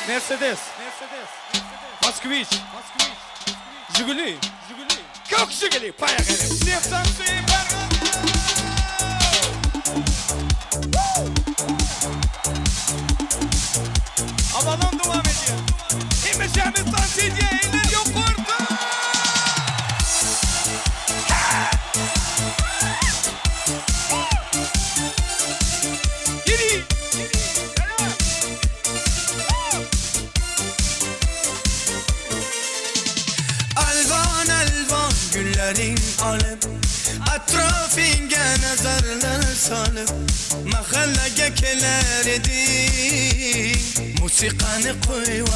Mercedes, Москвич, Жигули, как Жигули, поехали. Все в танцы, Havadan devam ediyor. İmeceğimiz dans ediyor, eller yok orada. Geri. Alvan alvan güllerin alıp atrafınca nazarlar salıp mahallege keler edin musikanı koyup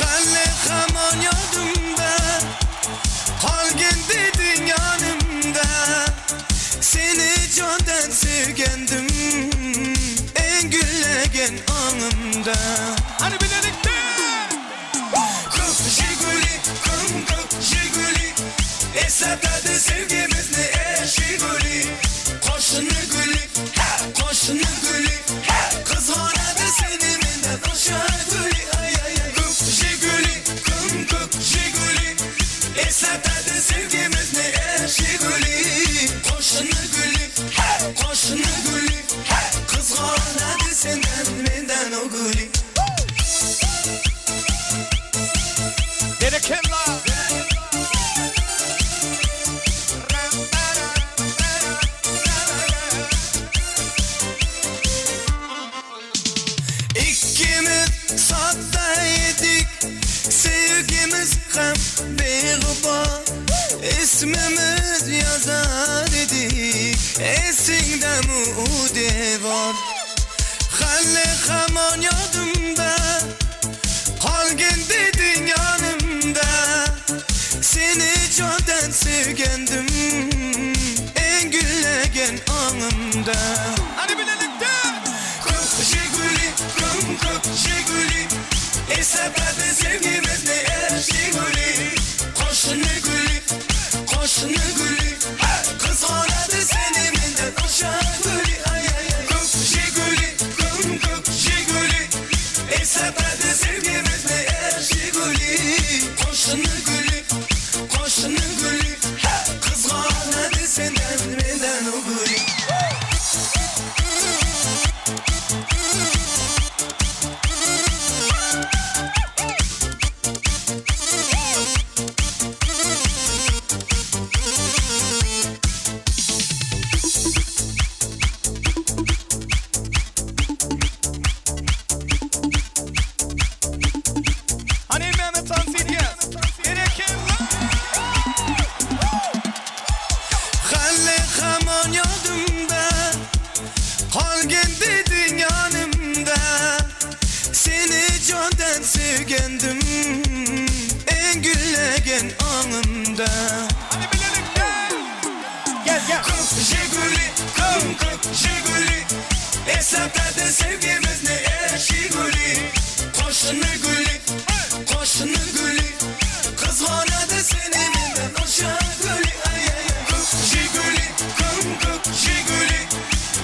Halle hamon yodumda Kalgin dedin yanımda Seni candan sevgendim En güllegen anımda Hani birlikte Kuk Jiguli, kuk Jiguli Hesapladı sevgimiz ne Jiguli Koşunu gülü, koşunu gülü Kız oradı seni benden aşağı gülü Ay ay ay Kuk Jiguli, kuk Jiguli Hesapladı sevgimiz ne Jiguli Koşunu gülü, koşunu gülü Kız oradı senden benden o gülü Derekella. İkimiz sattaydık Sevgimiz hem beğuba İsmimiz yazar idik Esinde mude var Halle hamon yodumda Kalgin dedin yanımda Seni candan sevgendim En güllegen anımda Hani birlikte Kuk Jiguli, kuk Jiguli Hesapladı sevgimiz ne Jiguli Koşunu gülü, koşunu gülü Kız oradı seni benden aşağı gülü Ay ay ay Kuk Jiguli, kuk Jiguli Hesapladı sevgimiz ne Jiguli Koşunu gülü, koşunu gülü Kız oradı senden benden o gülü Hani Mehmet dans ediyor. Derekella. Halle hamon yodumda Kalgin dedin yanımda Seni candan sevgendim En güllegen anımda Hani birlikte Gel Kuk Jiguli, kuk Jiguli Hesapladı sevgimiz ne Jiguli Koşunu gülü, koşunu gülü Kız oradı seni benden aşağı gülü Ay ay ay Kuk Jiguli, kuk Jiguli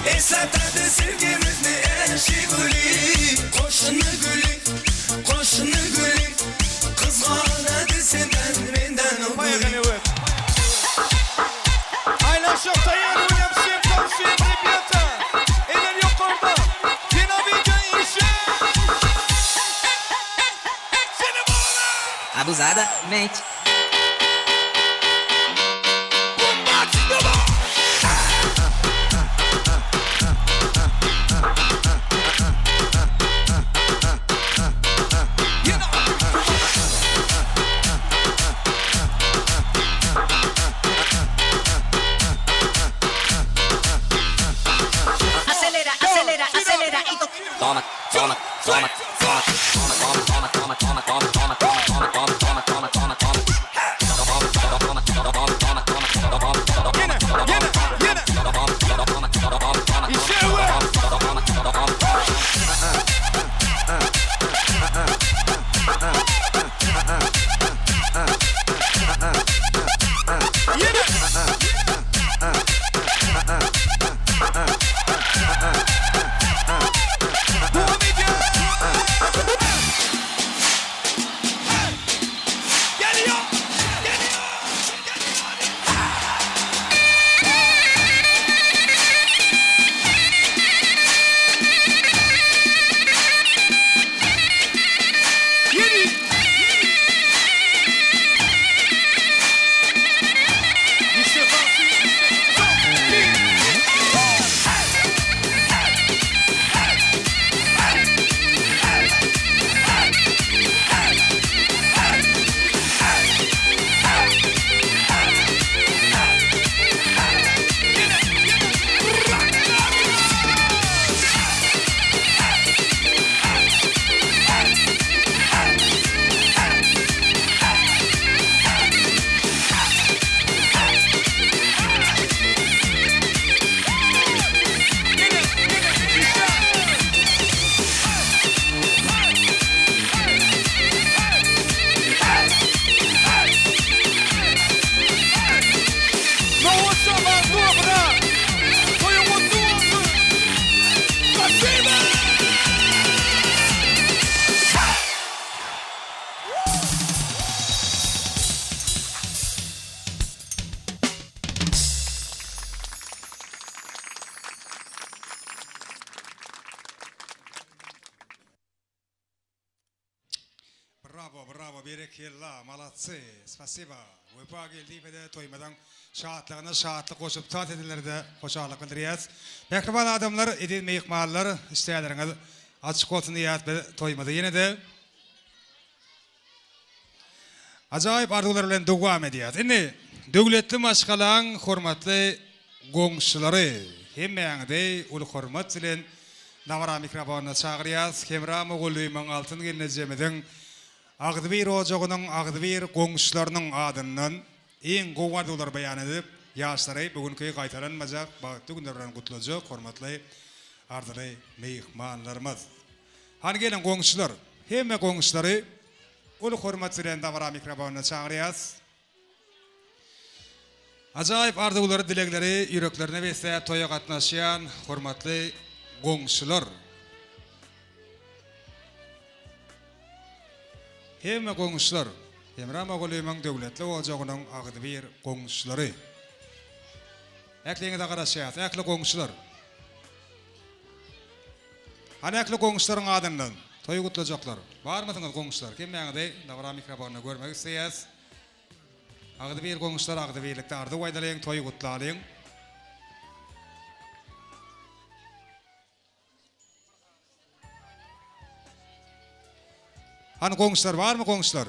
Hesapladı sevgimiz ne Jiguli Koşunu gülü, koşunu gülü Kız oradı senden benden o Поехали gülü вы. Ayla Şahtayar uyan всем танцуем, ребята. Eller yok orada. Dinamika işe. Seni bağla. Abusadamente. Bomba. 1, 2, 3, 4. Bravo, berekella, молодцы, spasiba. Wepa geldi de toymadan şahatlığına şahatlık koşup taat edilerde hoşarlık bildiriyaz. Mehriban adamlar, edin meyikmallar, isteyenleriniz açık olsun diyat toymadı. Yine de acayip arzular bilen devam ediyat. Şimdi devletli maşgalan hormatlı goňşulary hemmeňde ul hormat bilen Navara mikrofonuna çağırıyaz. Kemram oğuluyman altın gelineceğimizin Agdybir ojagynyň Agdybir goňşularynyň adynyň iň gowardylar bayan edip ýaşlary bugünkü gaýtaranmajak bagty günlerden gutlajak hormatly ardyly mehmanlarymyz. Hani gelen goňşular, hemme goňşulary ul hormat bilen Navara mikrofonuna çağırıyaz. Acayip arzuları, dilekleri yüreklerine bese toya gatnaşýan hormatly goňşular. Hemme goňşular, Emram oğuluyman döwletli ojagynyň Agdybir goňşulary. Ekleňe de garaşýar, ekli goňşular. Hani ekli goňşularyň adynyň toy gutlajaklar. Barmysyňyz goňşular? Kimmeňde Navara mikrofonuna görmek isleýäs. Agdybir goňşular Agdybirlikde ardy waýdalaryň toy gutlalyň. Hani goňşular barmy goňşular?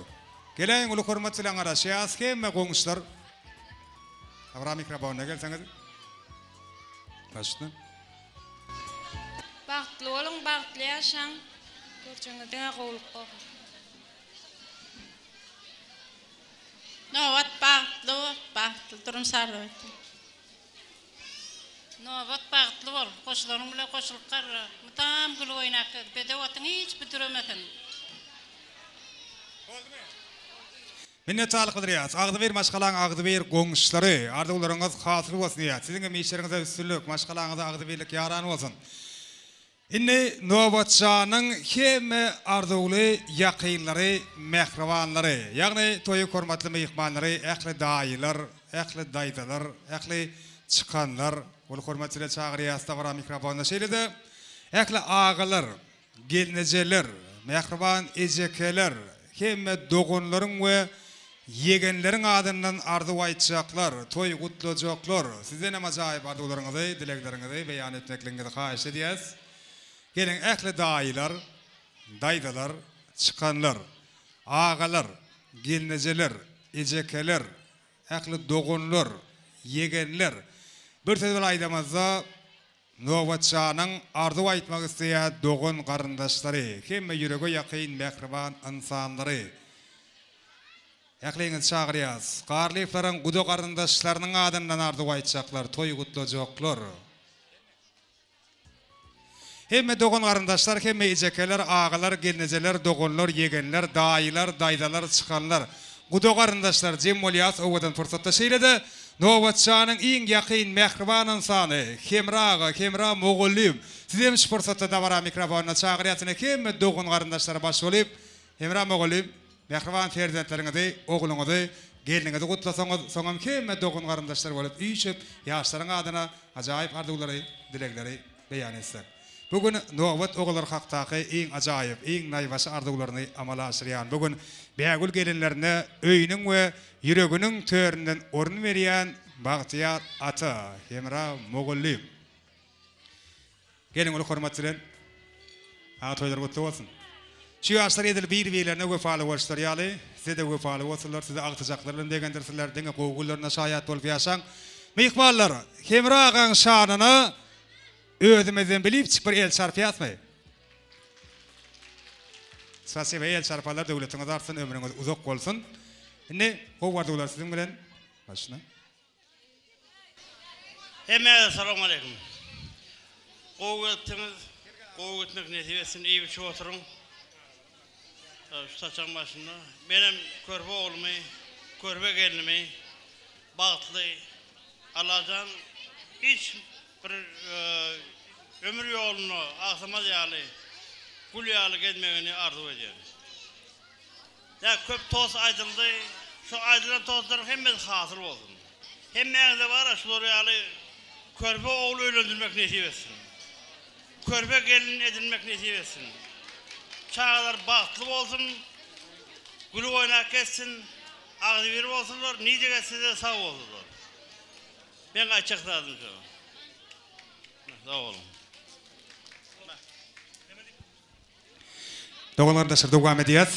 Geleň uly hormat bilen garaşýas, hemme goňşular. Navara mikrofonuna gelseňiz. Başla. Bagtly bolan, bagtly ýaşaň. Görçeňize gowulyp gol. No, wat bagtly durun sardy. No, wat bagtly bol. Koşularyň bilen koşulyp garra. Mutam gül oýnak. Bede watyň hiç bitiremedin. Minnetçilik bildirýäs. Agdybir maşgalaň Agdybir goňşulary, arzuwlaryňyz hasyl bolsun diýär. Siziň meşeriňize üstünlük, maşgalaňyza Agdybirlik ýaran bolsun. Inni nowatçanyň hemme arzuwly ýakynlary, mehribanlary, ýagny toýy hormatly mehmanlary, ähli daýylar, ähli daýdalar, ähli çykanlar, ol hormatly çagyrýas Navara mikrofonuna şeýlede, ähli agalar, gelnejeler, mehriban ejekeler, hemme dogonlaryň we yegenleriň adynyň ardy waýtjaklar, toy gutlajaklar. Sizden hem ajaýyp arzuwlaryňyzy, dilekleriňizi beýan etmekliňizi haýyş edýäs. Gelen ähli daýylar, daýdalar, çykanlar, agalar, gelnejeler, ejekeler, ähli dogonlar, yegenler. Bir söz bilen aýdamazda Novatçanyň arzu aýtmak isleýän dogan garyndaşlary, hemme ýürege ýakyn mehriban insandary. Ýaklyňyz çagyrýas. Garlyklaryň gudo garyndaşlarynyň adyndan arzu aýtjaklar, toý gutlajaklar. Hemme dogan garyndaşlar, hemme ejekeler, agalar, gelnejeler, doganlar, yegenler, daýylar, daýdalar, çykanlar. Gudo garyndaşlar jem bolýas owadan fursatda şeýlede. Novatçanyň iň ýakyn mehriban insany, Hemra Mogullim. Sizem şu fursatda da bara mikrofonna çagyrýasyny hemme dogan garyndaşlara baş bolyp, Hemra Mogullim, mehriban ferzentleriňizi, ogluňyzy, geliniňizi gutlasaňyz, soňam hemme dogan garyndaşlar bolup üýçüp, ýaşlaryň adyna ajaýyp arzuwlary, dilekleri beýan etsek. Bugün Nowat oglar haktaky iň ajaýyp, iň naýbaşy arzuwlaryny amala aşyrýan. Bugün bägül gelinlerine öýüniň we ýüreginiň töründen orun berýän Bagtyar ata Hemra Mogullim. Gelin ulu hormatlylar. Atoýlar gutly bolsun. Şu ýaşlar edil bir-birlerine wefaly bolşlar ýaly, size de wefaly bolsunlar, size agtyjaklardan degendirsinler, deňe gowgullaryna şaýat bolup ýaşaň. Mihmallar, Hemra agaň şanyny özümizden bilip bir el çarpyatmy? Spasiba el çarpalar döwletiňiz artsyn, ömrüňiz uzak bolsun. Indi gowgardylar siziň bilen başna. Hemme assalamu alaykum. Gowgatmak nesibesini iyi bir oturun. Saçan başında. Benim körpe oğlumu, körpe gelinimi, bagtly alacan hiç bir ömür yolunu aksamaz ýaly, gul ýaly gezmegini arzu edýär. Ya köp toz aýdyldy, şu aýdylan tozlaryň hemmesi hasyl bolsun. Hemmeňizde bar şular ýaly körpe oğlu öýlendirmek nesip etsin. Körpe gelin edilmek nesip etsin. Çağlar bagtly bolsun, gül oýnak ketsin, agdy bir bolsunlar, niýe size sag bolsunlar. Ben açıkladım şu. Sağ olun. Doganlarda şer dowam edýäs.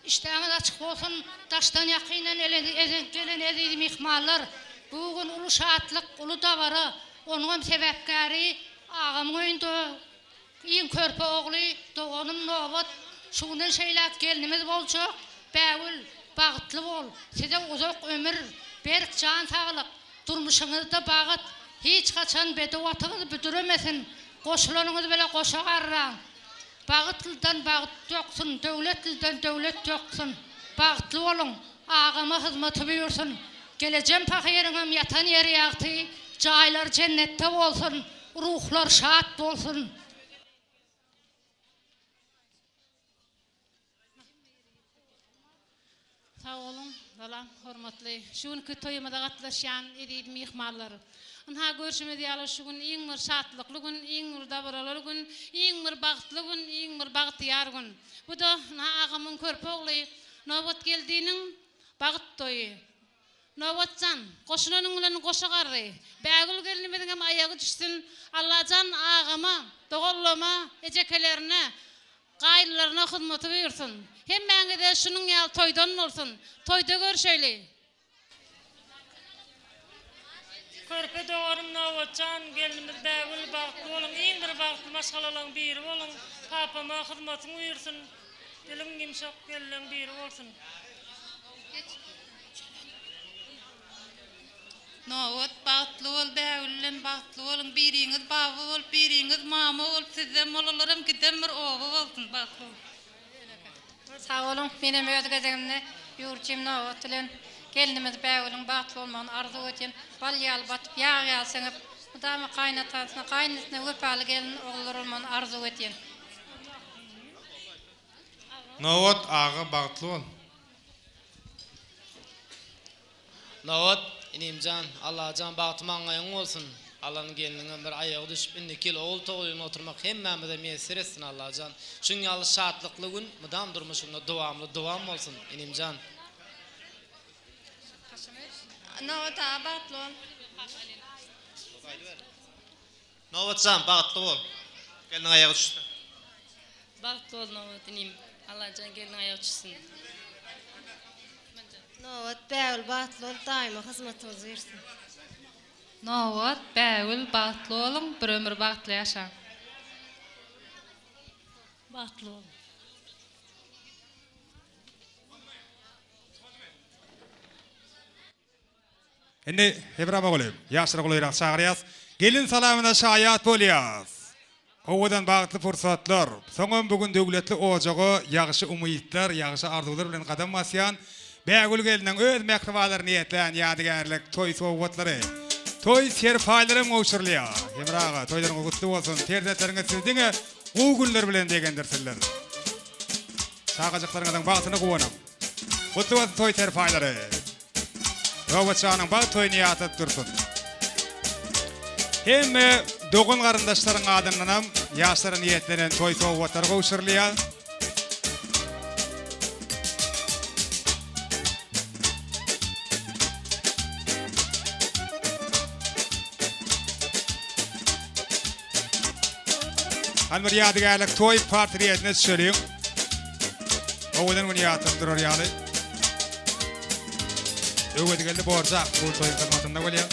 İşteňiz açyk bolsun, taşdan ýakynan gelen ezidi mihmallar. Bugün ulu şatlyk, ulu dabara, onuň sebäpkäri agam öýünde iň körpe ogly, doganym Nowat, şundan şeýlek gelinimiz boljak, bägül, bagtly bol, size uzak ömür, berk can saglyk, durmuşyňyzda bagat, hiç kaçan bedewatyňyzy büdüremesin, goşularyňyz bilen goşa garran. Bagtlydan bagat ýoksun, döwletlidan döwlet ýoksun. Bagtly bolun, agama hyzmaty buyursun. Gelejem pahyryňam ýatan ýeri ýagty, jaýlar cennetde bolsun, ruhlar şat bolsun. Sağ olun, salam, hormatly. Şuňky toýumada gatnaşýan edip mihmallary. Onha görüşmedi ýaly şuň iň bir şatlykly gün, iň bir dabaraly gün, iň bir bagtly gün, iň bir bagtyar gün. Bu da agamyň körpe ogly Nowat geldiğinin bagyt toýy. Nowatjan, goşunanyň bilen goşa garry. Bägül gelinimizden hem aýagy düşsin. Allahjan agama, dogollama, ejekelerine, gaýlaryna hyzmaty buyursun. Hemmeňiz de şunyň ýaly toýdan bolsun. Toýda görşeýli. Körpe doğarım Nowatjan, gelinimiz bägül bagtly bolun, iň bir bagtly maşgalalaryň biri bolun. Papama hyzmatyny buyursun. Dilim gimşak gelin biri bolsun. Nowat bagtly bol, bägülen bagtly bolun, biriňiz baba bol, biriňiz mama bol, sizem bolalarym gidem bir oba bolsun bagtly. Sağ olun, benim ödegejimni ýurjym Nowat bilen gelinimiz bägülin bagtly bolmagyny arzu etýän, balýal batyp ýagy ýasyňyp, mudamy gaýnatasyna, gaýnasyna wepaly gelin oglary bolmagyny arzu etýän. Nowat ağa bagtly bol. Nowat inimjan, Allahjan bagtymaň gaýyň bolsun. Allah'ın gelinine bir ayağı düşüp indikil oğul toğuyun oturmak hemmemize mesir etsin Allah'can. Şun yalı şartlıklı gün mıdam durmuşunda duvam olsun inimcan. Nowat bagtly bol. Nowatjan bagtly bol. Gelin ayağı düştü. Bagtly bol Nowat inim. Allah'can gelin ayağı düşsün. Nowat Bäwül Batlı daima hizmetiniz versin. Nowat Bäwül Batlı olun, bir ömür bagtly ýaşaň. Batlı olun. Indi hebrama golayım. Yaşra golayrak çağırıyaz. Gelin salamına şayat bolýas. Owadan bagtly fursatlar. Soňam bugün döwletli ojagy, ýagşy umytlar, ýagşy arzuwlar bilen gadam basýan Bägül geliniň öz mehribalaryny niýetlän ýadygarlyk toý sowgatlary. Toý serfaýlary goşurlýar. Hemraga toýlaryň gutly bolsun. Terdetleriňiz sizdiňe o günler bilen degendirsinler. Sagajyklaryňyzyň bagtyny gowanam. Gutly bolsun toý serfaýlary. Nowatçanyň bag toýuny ýatyp dursun. Hemme dogun garyndaşlaryň adynynam ýaşlara niýetlenen toý sowgatlary goşurlýar. Anmar ýadygarlyk toý portretine düşürýän. Owadan bunu ýatyp durar ýaly. Öwedi geldi borjak bu toý kılmatynda bolýar.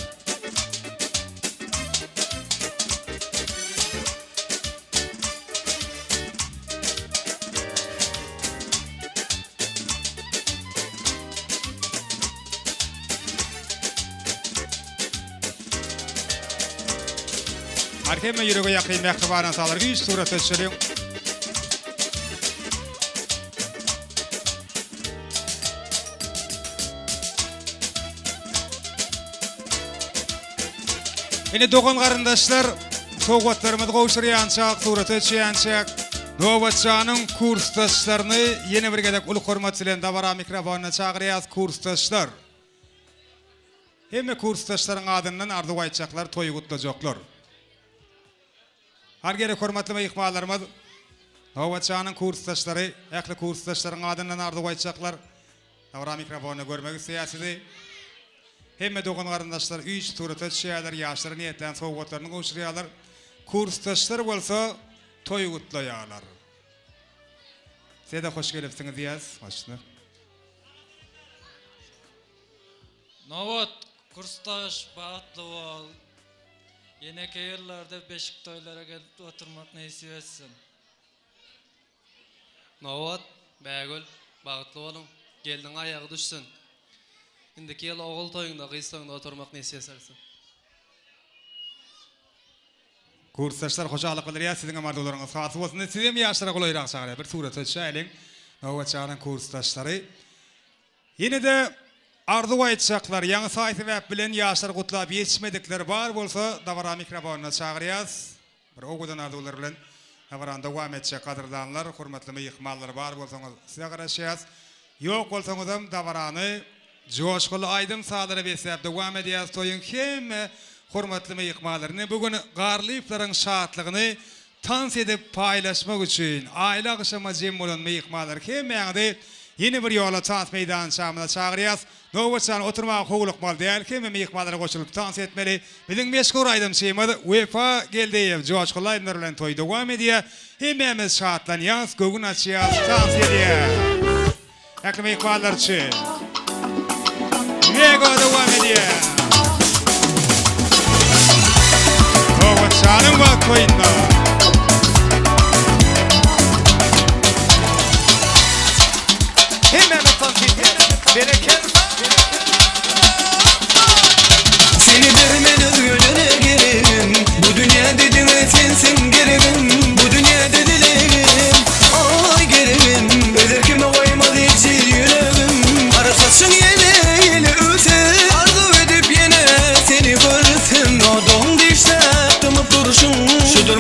Arkeme ýürege ýakyn mehribana salar üç suratda düşürýän. Ene dogan garyndaşlar, sowgatlarymyzy gowşurýançak, suratda düşýänçak, Nowatçanyň kursdaşlaryny ýene bir gedek uly hormat bilen dabara mikrofonyna çagyrýas kursdaşlar. Hemme kursdaşlaryň adyndan arzuw aýtjaklar, toý gutlajaklar. Har gerek hormatly mehmanlarymyz, Nowatçanyň kursdaşlary, ähli kursdaşlaryň adyndan arzuw aýtjaklar. Dabara mikrofonyna görmek isleýärsiz. Hemme dogan garyndaşlar üç suratda düşýärler, ýaşlara niýetlen sowgatlaryny goşurýarlar. Kursdaşlar bolsa toý gutlaýarlar. Size hoş gelipsiňiz diýäs, başna. Nowat kursdaş bagtly bol. Ýeneki ýyllarda beşik toýlara gelip oturmak näsip etsin. Nowat Bägül bagtly bolun, geldiň aýagy düşsün. Indiki ýyl ogul toýunda gyslanda oturmak näsip etsin. Kursdaşlar hoşalyk bilen siziň amardularyňyz hasy bolsun. Sizem ýaşlara golayrak çagyrýar. Bir surat çäýelim. Nowatçanyň kursdaşlary. Ýene de arzuw aýtjaklar, ýaňy saýsybap bilen ýaşlar gutlap ýetişmedikleri bar bolsa, dabara mikrofonyna çagyrýas. Bir ogudan arzuwlar bilen dabaranda dowam etjek gadyrdanlar, hormatly mehmanlar bar bolsaňyz size garaşýas. Ýok bolsaňyzam dabarany joşguly aýdym sadara besläp dowam edýäs. Toýun hemme hormatly mehmanlaryny bugün garlyplaryň şatlygyny tans edip paýlaşmak üçin aýla gyşama jem bolan mehmanlar hemmeňde ýene bir ýola tans meýdan şamyna çagyrýas. Nowatçan oturmagy howluk mal diýär, hemme mehmanlara goşulyp tans etmeli. Biziň meşhur aýdym şeýmady UEFA geldi, joşguly aýdymlar bilen toý dowam edýär. Hemmemiz şatlanýas, gögün açýas, tans edýär. Ähli mehmanlar üçin Mega dowam edýär. Nowatçanyň bak toýunda. Hemmemiz tans edýär. Bereket. Seni dermen özgürlüğüne girerim. Bu dünya dediğine sensin gereğim. Bu dünya dedilerim. Ay gereğim. Öderkime koymaz hiç yüreğim. Ara saçın yine öter. Arzu edip yine seni görsün. O don dişler tımıp duruşun. Şudur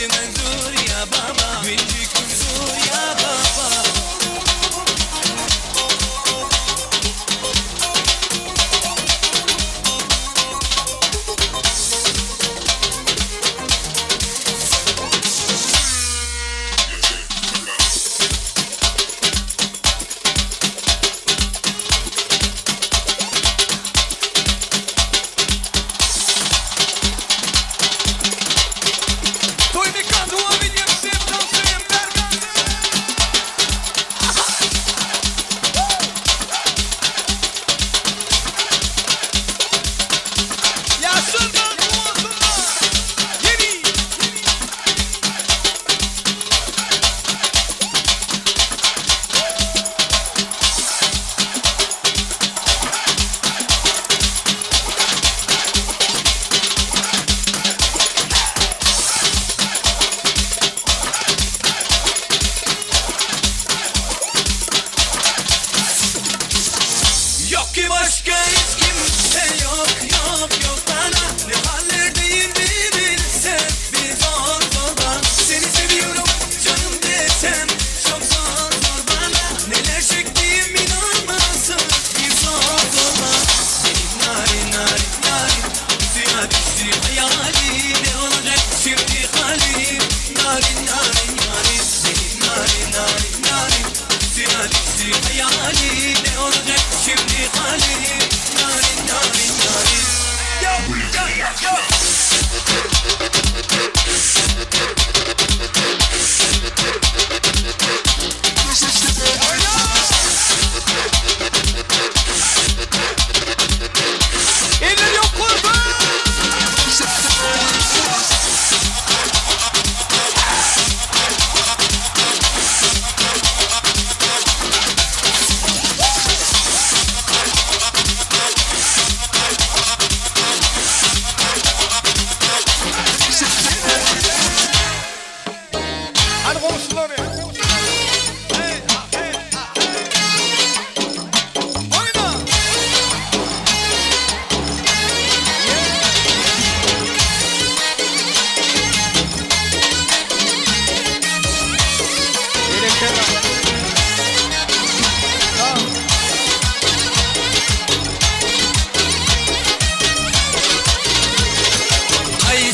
منظور يا بابا منك منظور يا بابا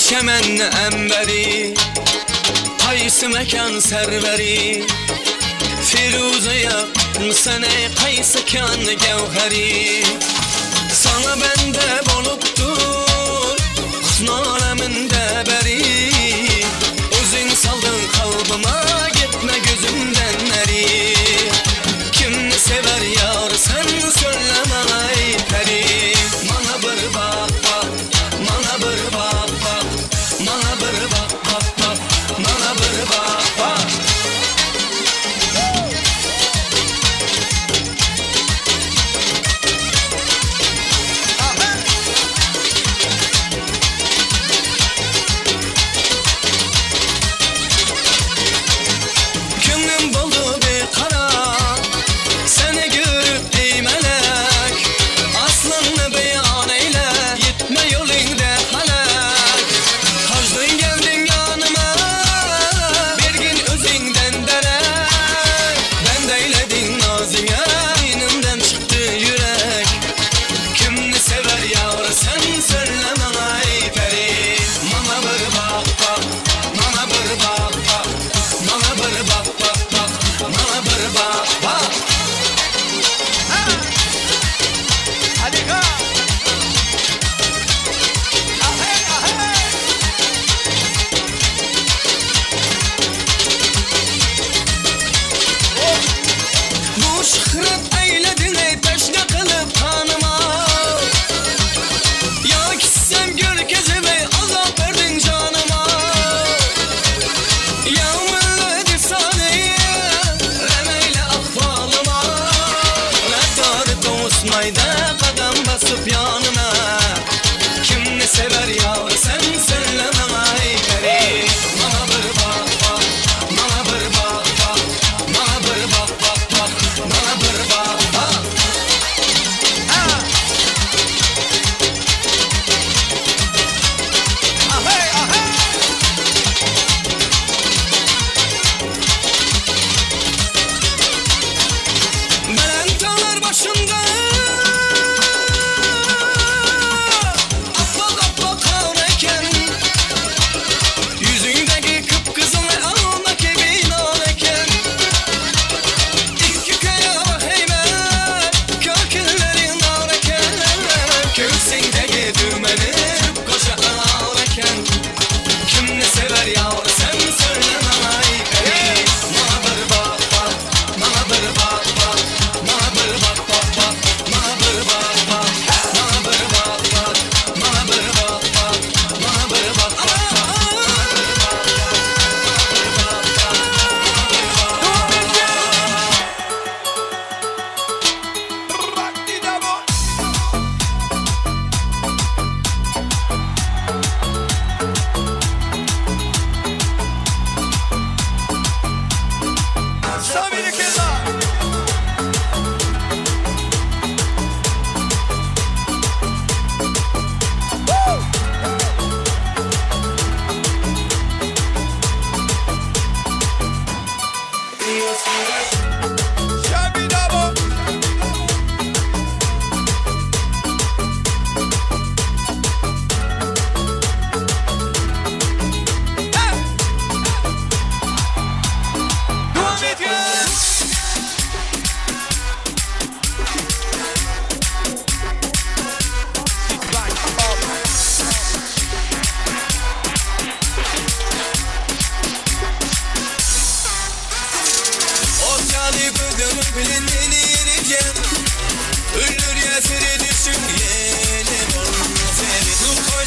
Çemen emberi Qaysı mekan serveri Firuza'ya Sene qaysı kan gevheri Sana bende boluptur Husn aleminde beri Özün saldın kalbıma Gitme gözümden eri Kimni sever yar sen söyleme ay peri Mana bir bak bak Mana bir bak bak Mana bir bak bak bak Mana bir bak bak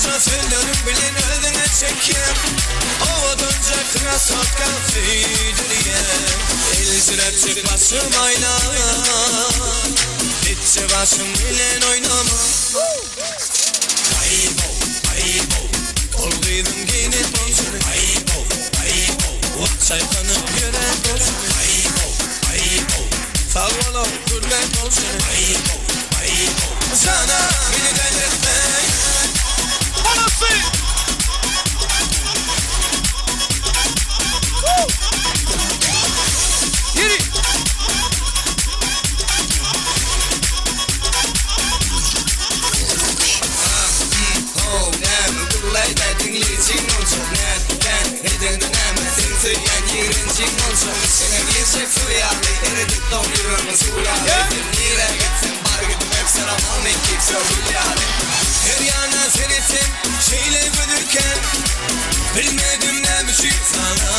Yaşa sözlerim bilin özüne çeker Ovadanca krasat kafidiriye El sürep çıkmasım ayna Bitçe başım bilen oynama Aybo, aybo Olguydım giyini tonsunu Aybo, aybo Çaykanıp gören tonsunu Aybo, aybo Sağ ol güllen tonsunu Aybo, aybo Sana beni delirtme Anası! Yeri! Her yana senisin şeyle güdürken Bilmedim ne müşük sana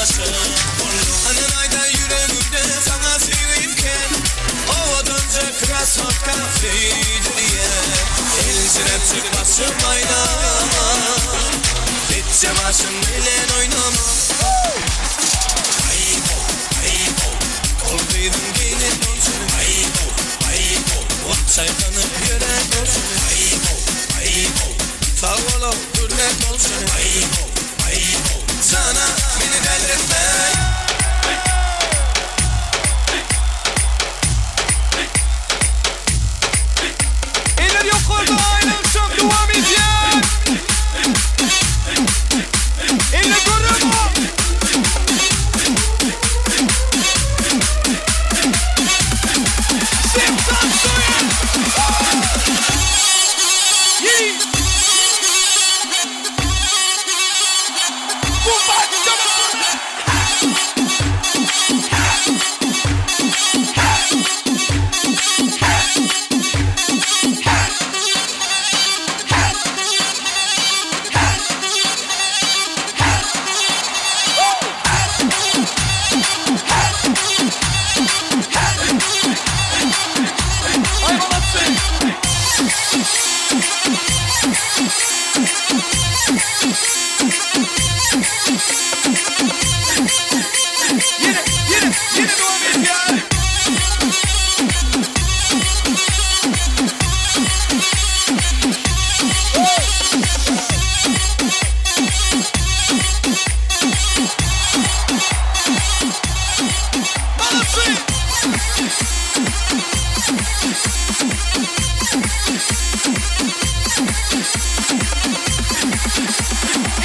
aşık Anan ayda yüreğimde sana seviyken Ovadanca krasat kafeydi diye El sürep çıkmasım ayna Bitçe başım bilen oynama Aybo, aybo Olduydum giyinin tonsunu Aybo, aybo Çaykanıp yürek tonsunu Aybo, aybo Sağ ol güllen tonsunu Aybo, aybo Sana beni delirtme Eller yukarıda aynen çok devam edeceğim. Eller görüyor mu? Simsan soyun. Yeri. Bu başlama. Yine devam et ya.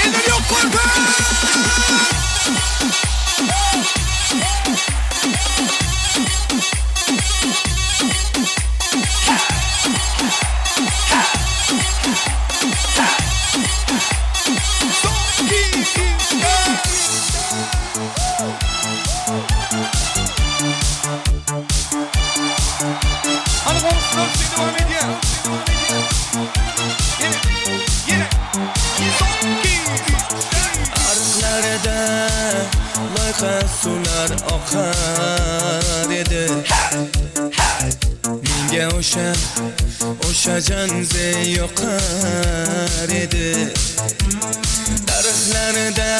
Eller yok burada. Hadi konuşalım, devam ediyor. Yine. Arıklarda layka sular akar edi Minge oşa canze yokar edi Darıklarda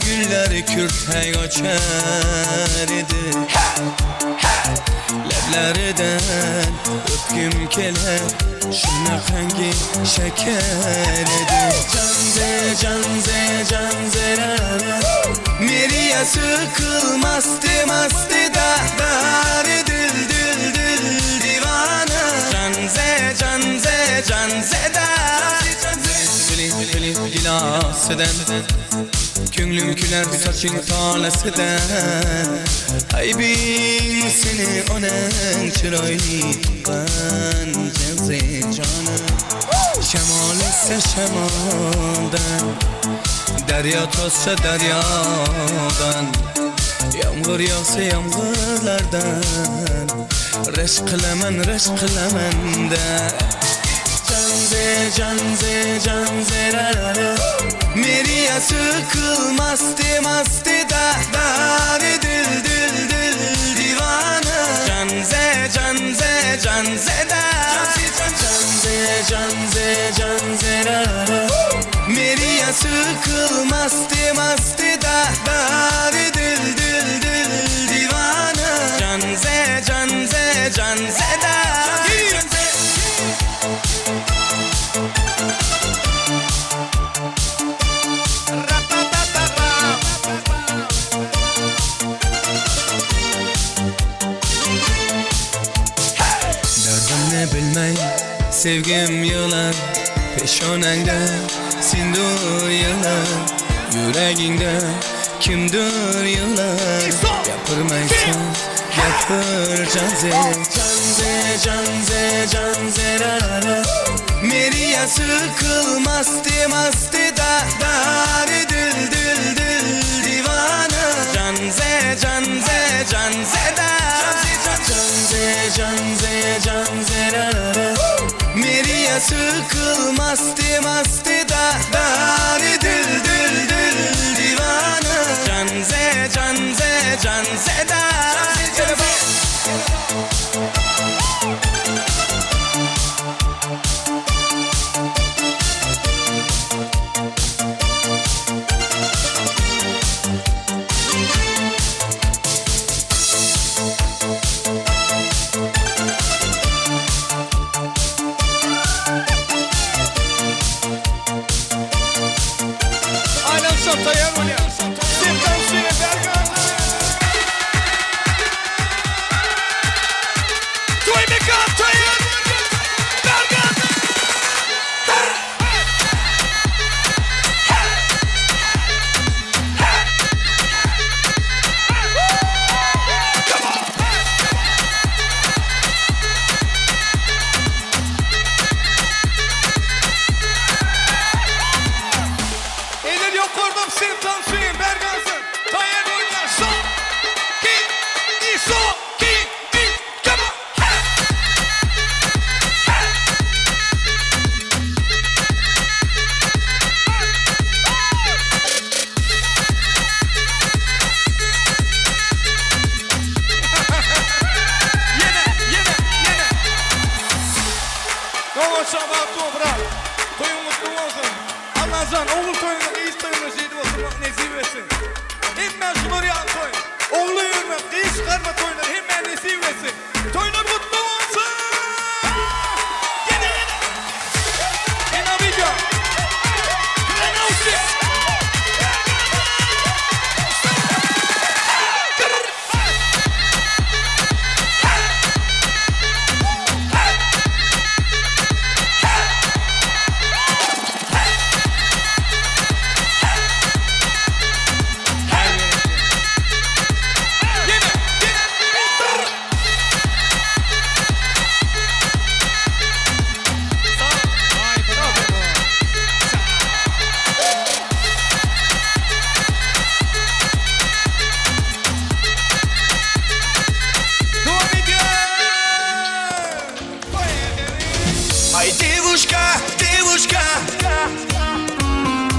güller kürtey açar edi Leblerden öpküm keler Şunaqangi şeker edi Canze rara Meriye sıkılmazdı mastı da Dar dil divana Canze da Bilip gilasıdan Könlüm küler saçın talasıdan Aybim seni onun çıraylıqdan Canze canım Şemal ise şemaldan Derya tozsa deryadan Yağmur yağsa yağmurlardan Reşk kılaman da Canze rara Meriye sıkılmazdı mastı da Dar dil divana Canze da canzerara Meriya sıkılmazdı mastı da dil dil dil divana Canze canze canze da Derdimni bilmey sevgim yılan Peşonangda sindur yılan Yüreğingde kimdir yılan Yapırmaysan yapır canze Canze canze canze rara Meriya sıkılmazdı mastı da dil dil dil divana Canze canze canze da Canze canze canze rara Meriya sıkılmazdı mastı da dil dil dil divana Canze canze canze da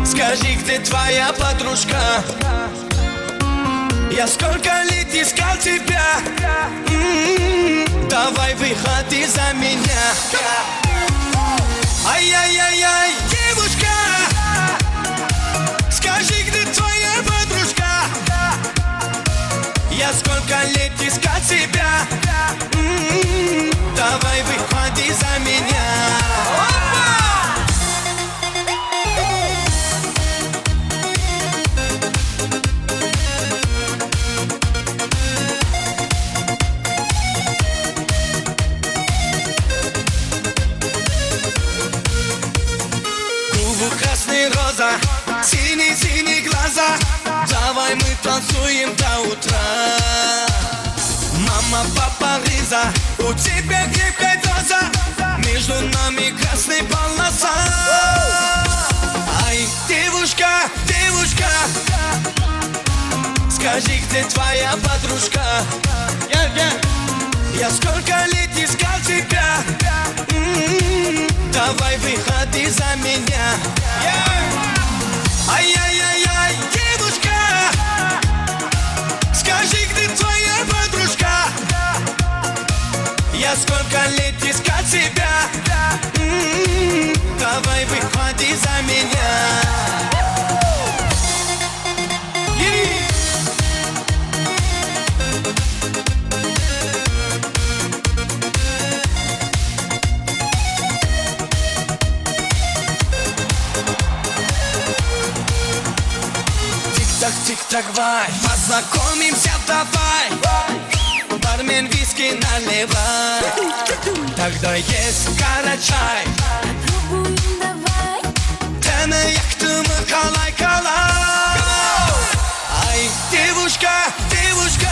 Скажи, где твоя подружка? Я сколько лет искал тебя. Давай выходи за меня. Ай-яй-яй-яй, девушка, скажи, где твоя подружка? Я сколько лет искал тебя. Давай выходи за меня. Красный роза, синий-синий глаза. Давай мы танцуем до утра. Мама, папа, Лиза, у тебя крепкая доза. Между нами красная полоса. Ай, девушка, девушка, скажи, где твоя подружка? Я сколько лет искал тебя. Давай выходи за меня. Ай-яй-яй-яй, девушка, скажи, где твоя подружка? Я сколько лет искал тебя. Давай выходи за меня. Тик-так, вай, познакомимся давай. Бармен виски наливай. Тогда есть карачай. Попробуем давай. Тәні яқты мы қалай. Ай, девушка, девушка,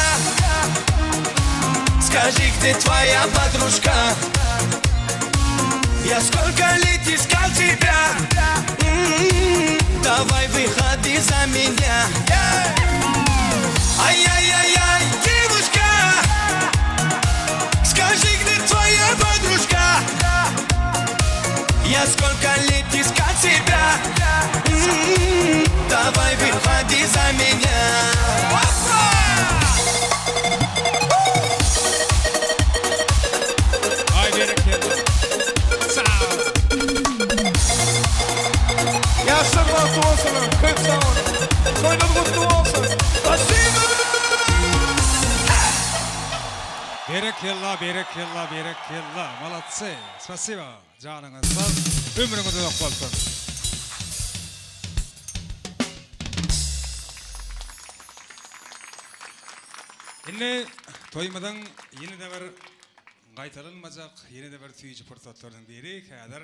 скажи, где твоя подружка? Я сколько лет искал тебя. Давай выходи за меня. Ай-яй-яй-яй, девушка, скажи, где твоя подружка? Я сколько лет искал тебя. Давай выходи за меня. Yaşlar mutlu olsun, 40 sağ olun. Soyunuz mutlu olsun. Спасибо! Берекелла. Молодцы. Спасибо. Canınız sağ olsun. Ömrünüz uzak olsun. Şimdi toymadan yeni de bir qaytarılmayacak, yeni de bir tüyücü fırsatlardan biri kadar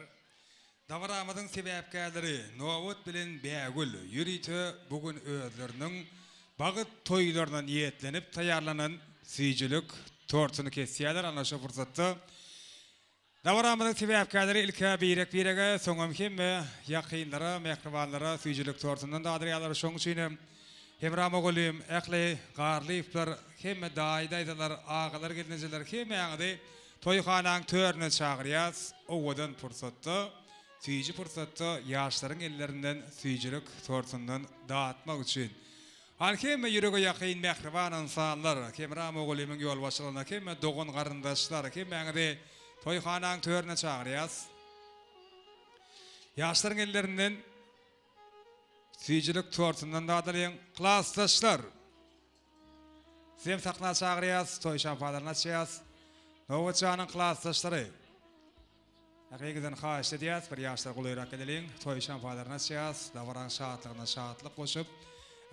Davaramadın sebepkärleri Novot bilen Bägül yürütü bugün özlerinin bagıt toylarına niyetlenip tayarlanan süýjülük tortunu kesýärler ana şu fırsatda. Davaramadın sebepkärleri ilka birege soňam hemme ýakynlara, mehribanlara süýjülük tortundan da adrýalar şoň üçin Hemram oğlum, ähli garlyplar, hemme daýdaýdalar, agalar gelnejeler hemme ýa-da toýxanaň törüne çagyrýas, owadan fursatda Süýjü fırsatda ýaşlaryň ellerinden süýjülük tortundan dağıtmak üçin. Hemme ýürege ýakyn mehriban insanlar, Hemram oğlumyň ýol başçylygyna, hemme dogan garyndaşlar, hemme ýa-da toýxanaň törüne çagyrýas. Ýaşlaryň ellerinden süýjülük tortundan dağıtylan klassdaşlar. Sizem sakna çagyrýas, toý şampalaryna çyýas. Nowatjanyň klassdaşlary. Hakikaten haýyş edýäs, bir ýaşlar gulyrak edeliň, toý şampalaryna çyýas, davaran şatlygyna şatlyk goşup,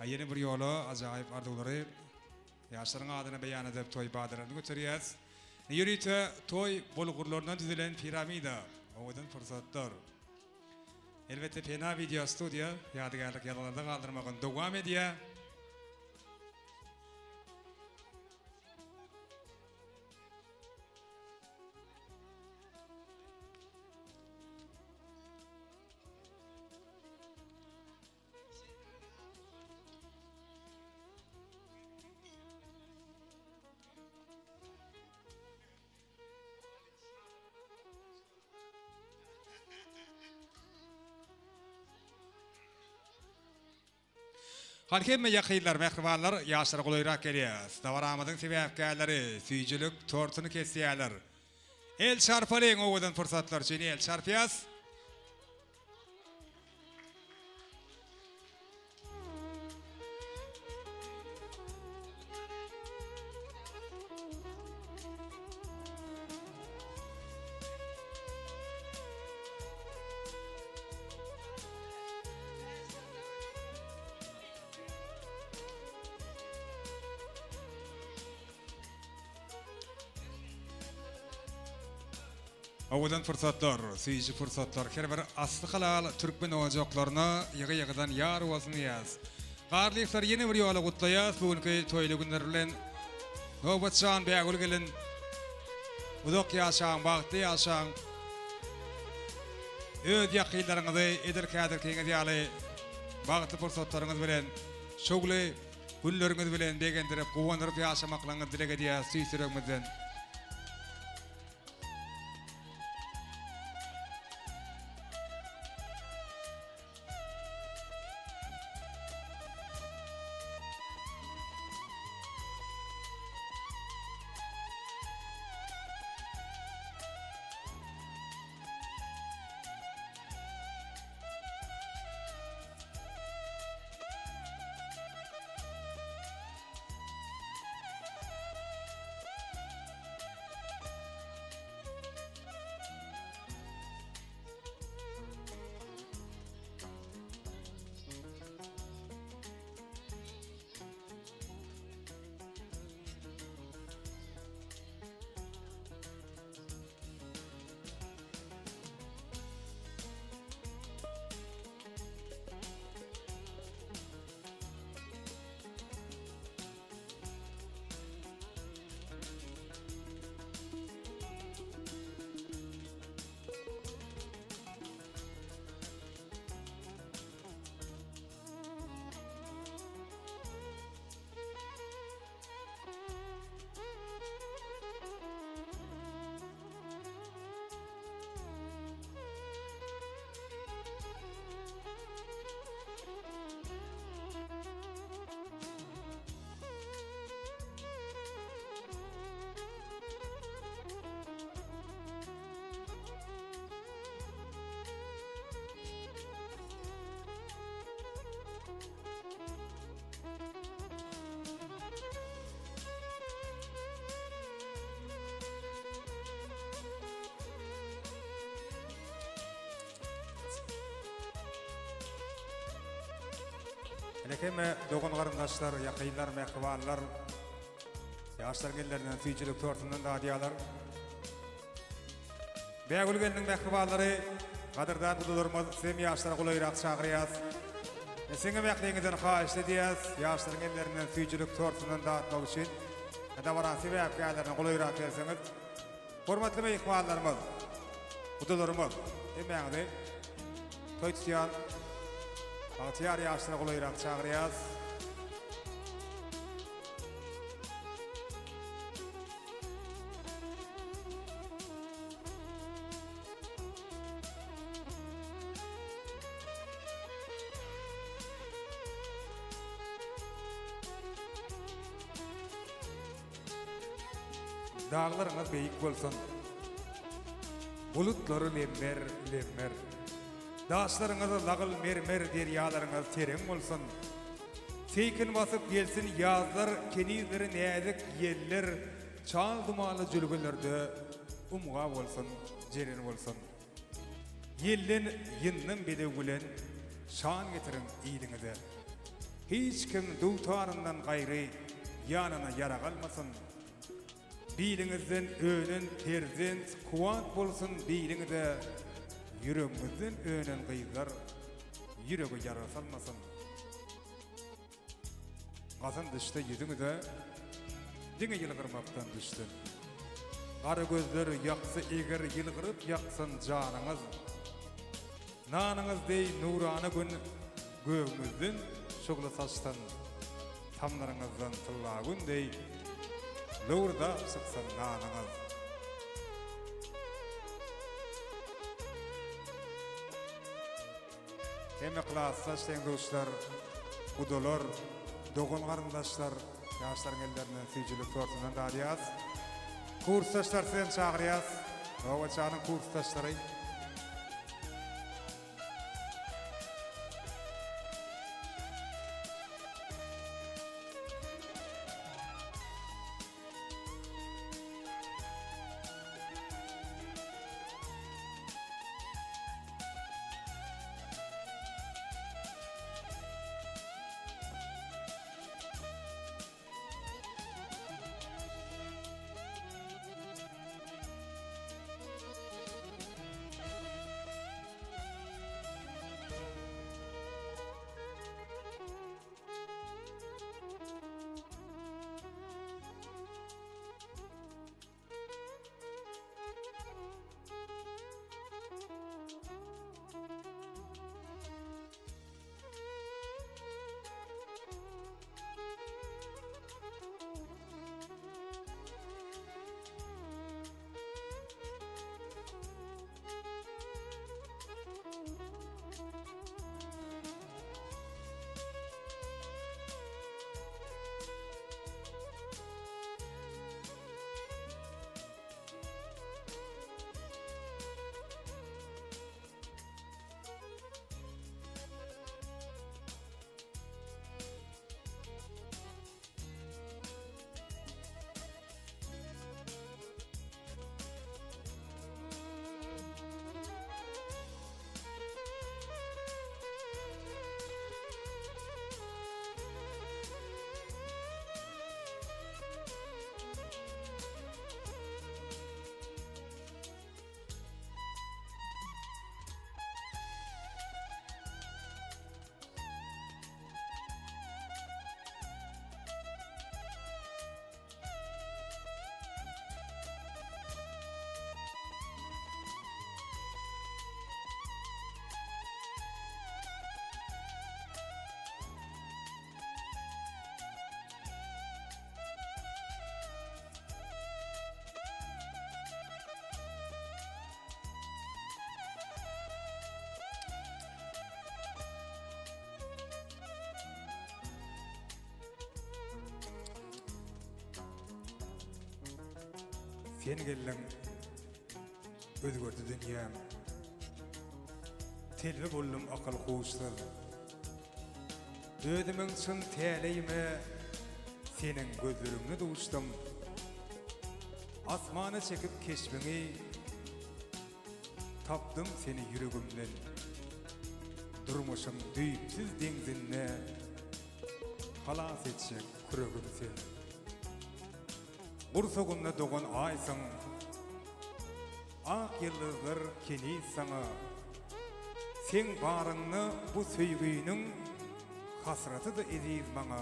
ýeni bir ýola ajaýyp ardylary ýaşlaryň adyny beýan edip toý badyrany götürýäs. Ýürüte toý bolgurlaryndan düzülen piramida, owadan fursatlar. Elbette pena video studio ýadygarlyk ýalanlarda galdyrmagyň dowam edýär. Halkemme ýakynlar, mehribanlar, ýaşlar gulyrak gelýär. Davaramyň sebäpkärleri süýjülük tortuny kesýärler. El çarpalyň owadan fursatlar üçin el çarpýas. Owadan fursatlar, süýjü fursatlar, her bir asly halal türkmen ojaklaryna ýygy-ýygydan ýar wasyny ýaz. Garlyplar ýene bir ýola gutlaýas, bugünkü toýly günler bilen Nowatjan Bägül gelen uzak ýaşaň, bagty ýaşaň öz ýakynlaryňyzy eder-kädir keňe bagty fursatlaryňyz bilen şogly günleriňiz bilen begendirip, gowanyryp ýaşamaklaryňyzy dilek edýäs süýsüregimizden. Elekeme dogon garındaşlar, yakıylar, mehkibarlar, yaşlar genlerinden tüyçülük tortundan da adiyalar. Bägül gelinin mehkibarları, kadırdan kudularımız, sem yaşlara kulayrak çağırıyaz. Siňe mehliňizden haýyşly diýäs, ýaşlaryň ellerinden tüýjülük torsundan dağıtmak üçin da baran sebäpkärlerini golayrak berseňiz. Hormatly mehmanlarymyz, kudularymyz, emäňizi toý tutýan Bahtiyar ýaşlara golayrak çağırýas. Dağlarınız beyik bolsun, bulutları lemmer lemmer, daşlarınız lağıl mermer deryalarınız tereň bolsun. Seykin basıp gelsin yazlar, kenizleri näzik yeller, çal dumaly jülgünlerde umga bolsun, jeren bolsun. Yellen yinnin bede gülen, şan getirin iyiliňize. Hiç kim dultarından gaýry ýanyna ýara galmasyn. Bilinizden önen terzent kuwant bolsun biliňize, yüreğinizden önen gyýzlar ýüregi ýara salmasyn. Gazan düşte ýüzüňize diňe ýylgyrmakdan düşdi. Gara gözler ýaksy eger ýylgyryp ýaksyn janyňyz. Nanyňyz deý nurany gün göwüňizden şogly saçdan tamlaryňyzdan tyllagyn deý Lurda sıksın nanınız. Hemme klassa işleyen dostlar, kudular, dogun garındaşlar, yaşların ellerinden tüycülük tortundan da adiyaz. Kurstaşlar sen çağırıyaz. Novaçanın kurstaşları. Sen gelin özgördü dünyam. Telve bollum akıl kuşlar. Ödümün çın teleyime senin gözlerini duştum. Asmanı çekip keşfini tapdım seni yüreğimden. Durmuşum düyüpsiz denzinle halas etjek küregim sen. Bursogunda doğan aysaň, ak yıldızlar keni sana. Sen barıňny bu söýgüýniň hasraty da ediz maňa.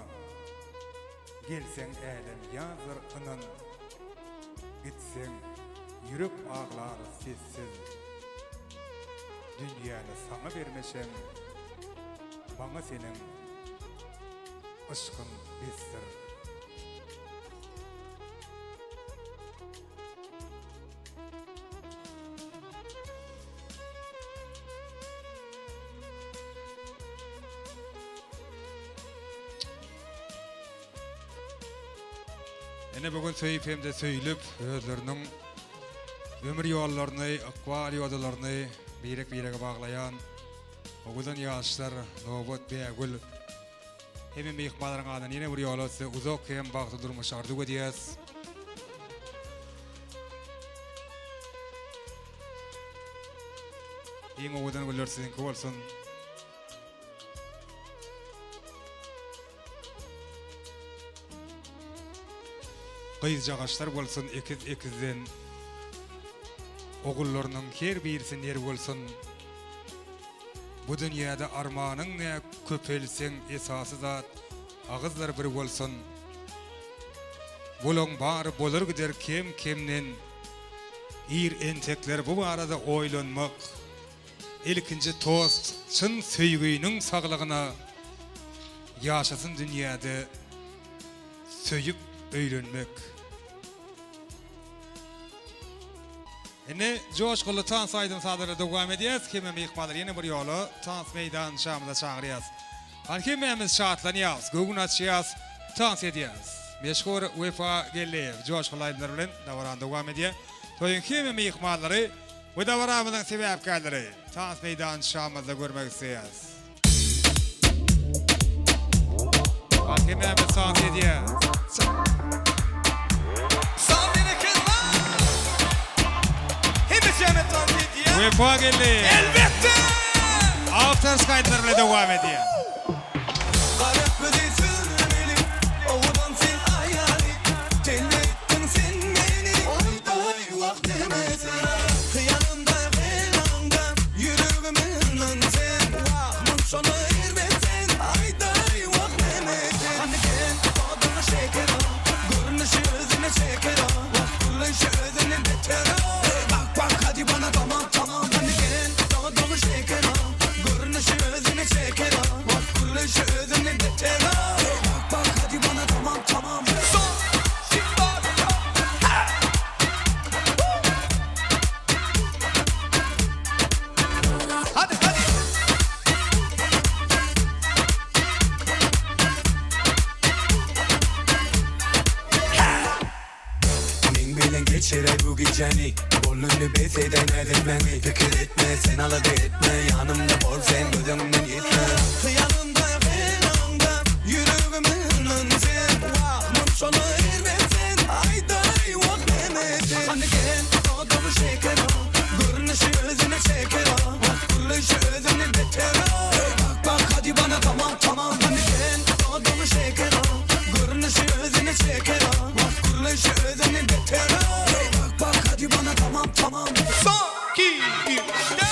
Gelseň älim ýazar ınan, gitseň yürek ağlar sessiz. Dünýäni saňa bermeşem, maňa seniň aşkyň besdir. Ene bugün söýüp hem de söýülüp özleriniň ömür ýollaryny, akwal ýolalaryny birek-birege baglaýan ogudan ýaşlar Nowat Bägül hem mehmanlaryň adan ýene bir ýolasy uzak hem bagty durmuş ardy diýäs. Iň ogudan güller sizinki bolsun. Gyz jagaşlar bolsun ekiz-ekizden. Ogullarynyň her birisini yer bolsun. Bu dünýäde armanyň ne köpelseň esasy zat agyzlar bir bolsun. Bulaň bary bolar gider kim-kimden. Ir entekler bu barada oýlanmak. Ilkinji tost çyn söýgüýniň saglygyna ýaşasyn dünýäde söýüp öýrenmek. Ene joşgulu tans aýdym sadara dowam edýäs. Kime mehmanlar ýene bir ýoly tans meýdan şamda çagyrýas. Hakimemiz şatlanýas, göwün açýas, tans edýäs. Meşhur Wefa Gellew joşgulu aýdymlar bilen dawaran dowam edýär. Toýun kime mehmanlary we dawaramyzyň sebäpkärleri tans meýdan şamda görmek isleýäs. Hakimemiz tans edýäs. Wefa Gellew. Elbette. After Sky'lar bilen dowam edýär. Geçire bu geceni Bollunu beseden edilmeni Fikir etme sen aladı etme Yanımda bol sen gözümden yetme Yanımda yanımda Yüreğimin önsen Vahmım sonu ermesen Ayday vah demesin Hani gel doğduğu şeker o Görünüşü özüne çeker o Kuruluşu özüne beter o Bak bak hadi bana tamam tamam Hani gel doğduğu şeker o Görünüşü özüne çeker o Kuruluşu özüne beter o Hadi bana tamam tamam. Son, 2, 3, 4.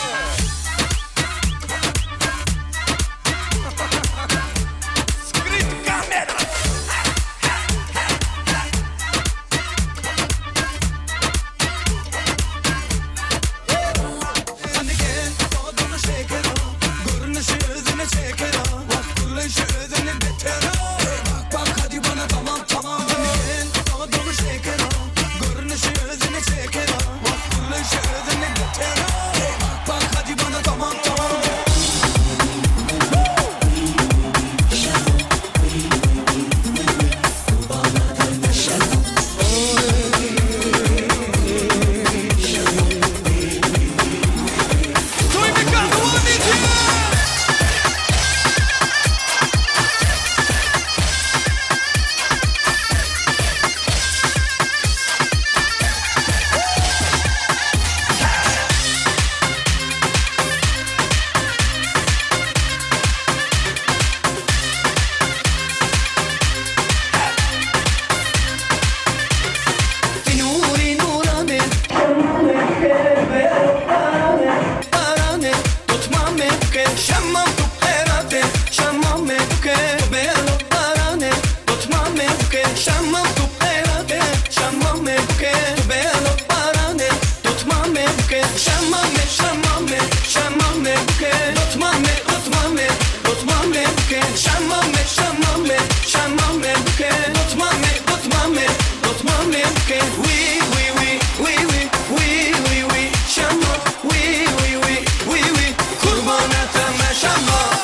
Şamam tu herate Şamam me buke Belo parane Tutmam me buke Şamam tu herate Şamam me buke Belo parane Tutmam me buke Şamam me Şamam me Şamam me buke Tutmam me Tutmam me Tutmam me buke Şamam me Şamam me Şamam me buke Tutmam me Tutmam me Tutmam me buke Oui oui oui oui oui oui oui oui Şamam oui oui oui oui oui Kurban etme Şamam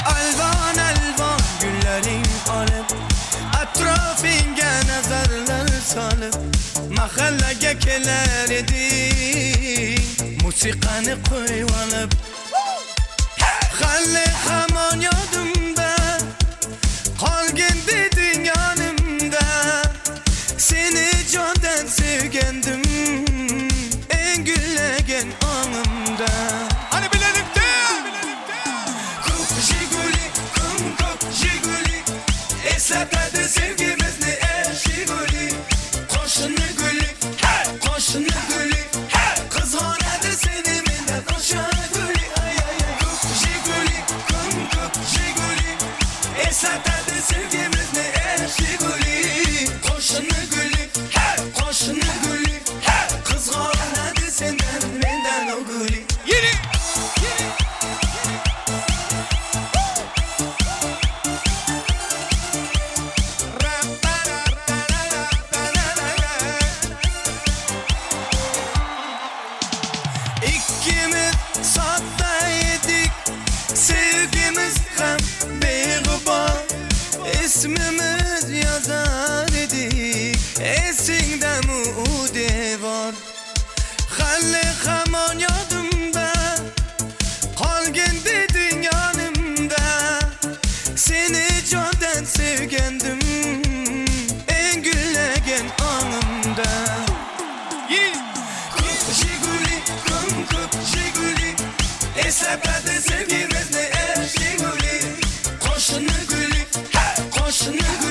Alvan alvan güllerin alıp Atrafinge nazarlar salıp Mahallege keler edin Musikanı koyvalıp Halle hamon yodumda Kalgin dedin yanımda Seni candan sevgendim En güllegen anımda Hani birlikte Kuk jiguli kuk jiguli Esatladı sevgimizni Jiguli Koşunu gülü Koşunu gülü Kız horadı seni minnet Koşunu gülü Kuk jiguli kuk jiguli Esatladı sevgimizni Jiguli Koşunu gülü Koşunu gülü Kız horadı senden Menden o gülü Yeni İkimiz sattaydık Sevgimiz hem beğuba İsmimiz yazar idik Esinde mude var Halle hamon yodumda Kalgin dedin yanımda Seni candan sevgendim En güllegen anımda Kuk jiguli kuk jiguli Esatladı sevgimizni Jiguli Koşunu gülü Koşunu gülü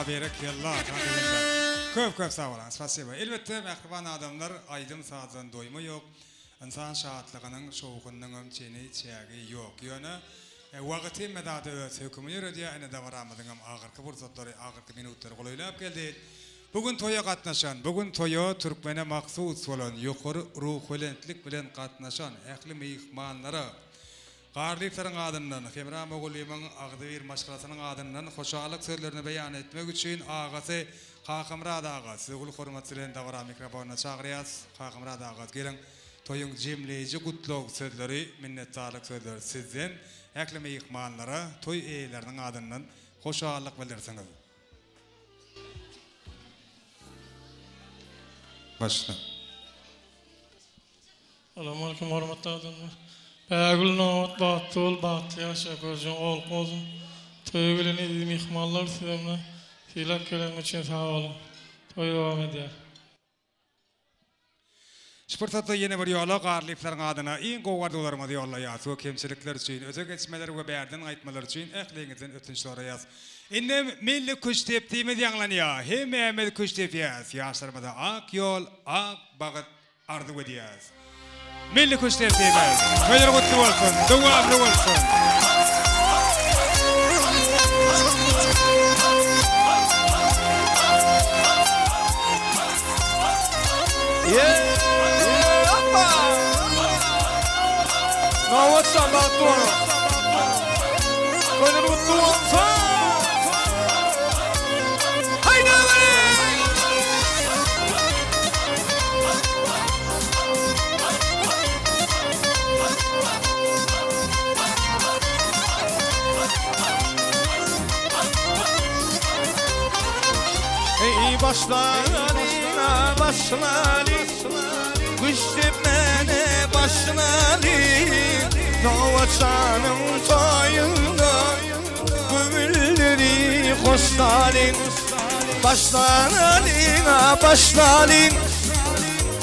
Berekallah. Köp sağ olun. Spasiba. Elbette mehriban adamlar aydım sazdan doyma yok. İnsan şahatlığının şoğunun ömçeni çeyagi yok. Yönü vaqti medadı hükümü yürüdü. Aynı da varamadığım ağırkı bursatları, ağırkı minutları kolaylıp geldi. Bugün toya katnaşan, bugün toya Türkmene maksus olan yukarı ruhulentlik bilen katnaşan ehli mihmanları Qarliflerin adından, Femram Oğulli'nin Ağdıvir Maşkalasının adından hoşalık sözlerini beyan etmek için ağası Hakamrad ağası, ulu hürmetçilerin davara mikrofonuna çağırıyaz. Hakamrad ağası gelin, toyun cimleyici kutluk sözleri, minnettarlık sözleri sizden, ehli mihmanları, toy eğilerinin adından hoşalık bilirsiniz. Başla. Assalamualaikum warahmatullahi wabarakatuh. Bəgül navat batol batya şəkərcən ol qozum. Toyğulun idi mihmanlar sizemle hilak gelen için sağ olun. Toy devam eder. Şpırtatda yeni bir yola Qarliflerin adına en qovardılarımızı yollayaz. O kemçilikler için, öze geçmeleri ve bəyərdən aytmalar için əxliyinizin ötünçləri yaz. İndim milli kuş teptiğimiz yanlanıyor. Hem Mehmet kuş tepiyaz. Yaşlarımıza ak yol, ak bağıt ardı ödeyaz. Milli kuş teptiğimiz. Böyle kutlu olsun, devamlı olsun. Navat Sabato. Böyle kutlu olsun. Başlali, kuş tepmene başlali. Novaçanın toyunda Gümülleri hoşlalin Başlalin başlalin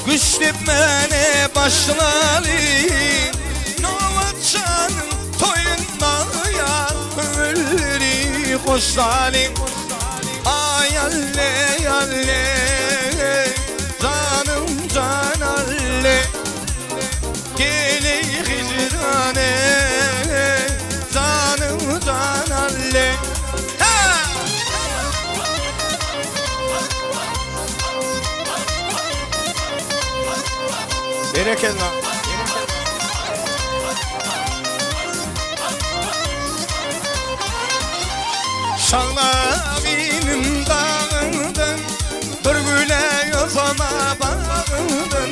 Güçlüp mene başlalin Novaçanın toyunda ya Gümülleri hoşlalin Ay alle alle Canım can alle Gele hicrane Canım can alle Bereketler Şağlavinin dağından Bir güle yosama bağından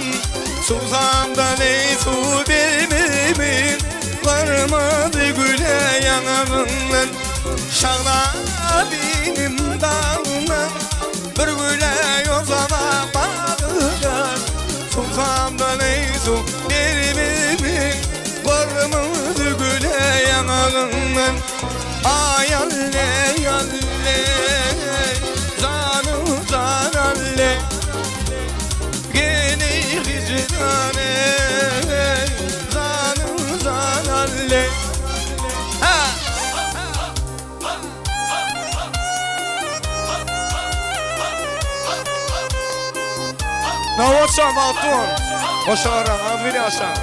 Suzamdan ey su vermemin Varmadı güle yanağından Şağlavinin dağından Bir güle yosama bağından Suzamdan ey su vermemin Varmadı güle yanağından Ay alle alle Canım can alle Gene hicrane Canım can alle Ha! Navaçam altın Hoşaran azviri aşağı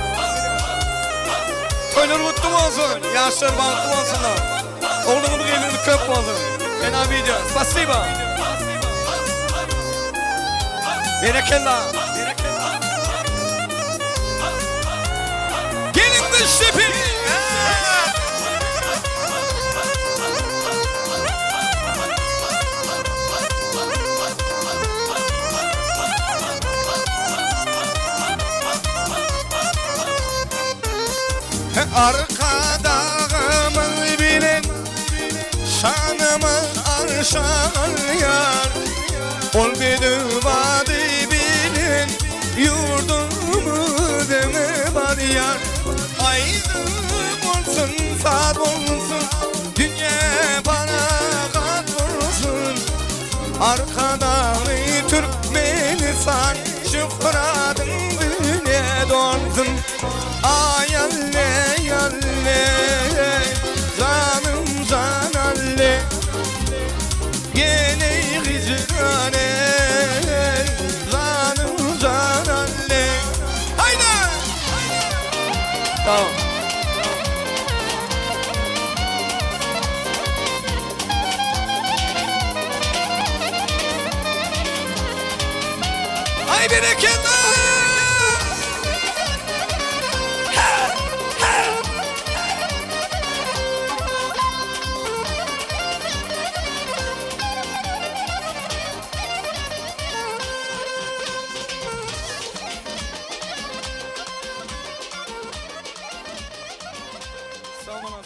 Toylar mutlu olsun Yaşlar balıklı olsunlar Oğlumun elini köp oldu. Fena video. Spasiba. Bereketler. Gelin de şepi. Arkadağımı bilen Şanımı arşan yar Ol bir vadi bilin Yurdumu deme var yar Aydın olsun saat olsun Dünya bana kat olsun Arkadan Türkmenistan Şıfradın dünya dolsun Ay alle alle Canım can alle Gene hicrane Canım can alle Haydi Tamam Ay bereketler Sağ olun.